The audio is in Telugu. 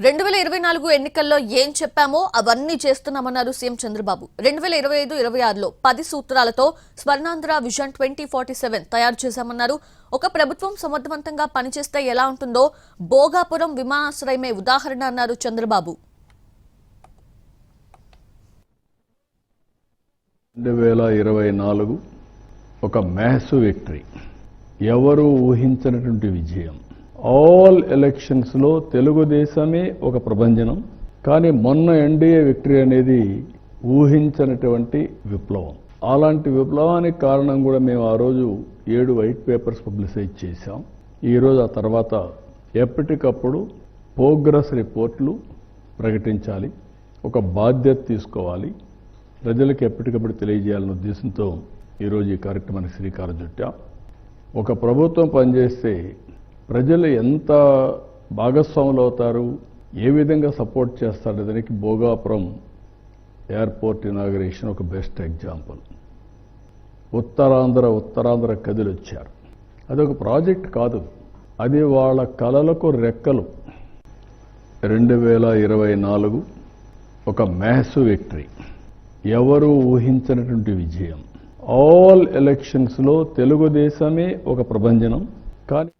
2024 ఎన్నికల్లో ఏం చెప్పామో అవన్నీ చేస్తున్నామన్నారు సీఎం చంద్రబాబు. 2025-26లో 10 సూత్రాలతో స్వర్ణాంధ్ర విజన్ 2047 తయారు చేశామన్నారు. ఒక ప్రభుత్వం సమర్థవంతంగా పనిచేస్తే ఎలా ఉంటుందో భోగాపురం విమానాశ్రయమే ఉదాహరణ అన్నారు చంద్రబాబు. 2024 ఒక మ్యాసివ్ విక్టరీ, ఎవరు ఊహించినటువంటి విజయం. ఆల్ ఎలక్షన్స్ లో తెలుగుదేశమే ఒక ప్రభంజనం. కానీ మొన్న ఎన్డీఏ విక్టరీ అనేది ఊహించినటువంటి విప్లవం. అలాంటి విప్లవానికి కారణం కూడా మేము ఆ రోజు 7 వైట్ పేపర్స్ పబ్లిసైజ్ చేశాం. ఈరోజు ఆ తర్వాత ఎప్పటికప్పుడు ప్రోగ్రెస్ రిపోర్ట్లు ప్రకటించాలి, ఒక బాధ్యత తీసుకోవాలి, ప్రజలకు ఎప్పటికప్పుడు తెలియజేయాలనే ఉద్దేశంతో ఈరోజు ఈ కార్యక్రమానికి శ్రీకారం చుట్టాం. ఒక ప్రభుత్వం పనిచేస్తే ప్రజలు ఎంత భాగస్వాములు అవుతారు, ఏ విధంగా సపోర్ట్ చేస్తారు, దానికి భోగాపురం ఎయిర్పోర్ట్ ఇనాగరేషన్ ఒక బెస్ట్ ఎగ్జాంపుల్. ఉత్తరాంధ్ర కదిలి వచ్చారు. అదొక ప్రాజెక్ట్ కాదు, అది వాళ్ళ కలలకు రెక్కలు. 2024 ఒక మ్యాసివ్ విక్టరీ, ఎవరు ఊహించినటువంటి విజయం. ఆల్ ఎలక్షన్స్ లో తెలుగుదేశమే ఒక ప్రభంజనం. కానీ